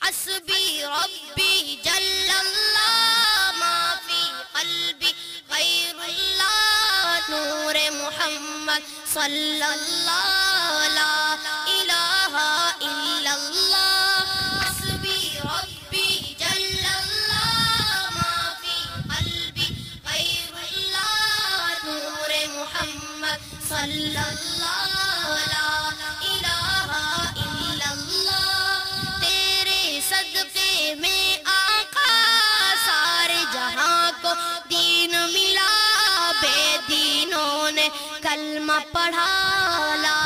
حسبی ربی جل اللہ ما فی قلبی غیر اللہ نور محمد صلی اللہ لا الہ الا اللہ حسبی ربی جل اللہ ما فی قلبی غیر اللہ نور محمد صلی اللہ لا الہ الا اللہ تیرے صدقے میں آقا سارے جہاں کو دین ملا بے دینوں نے کلمہ پڑھا لا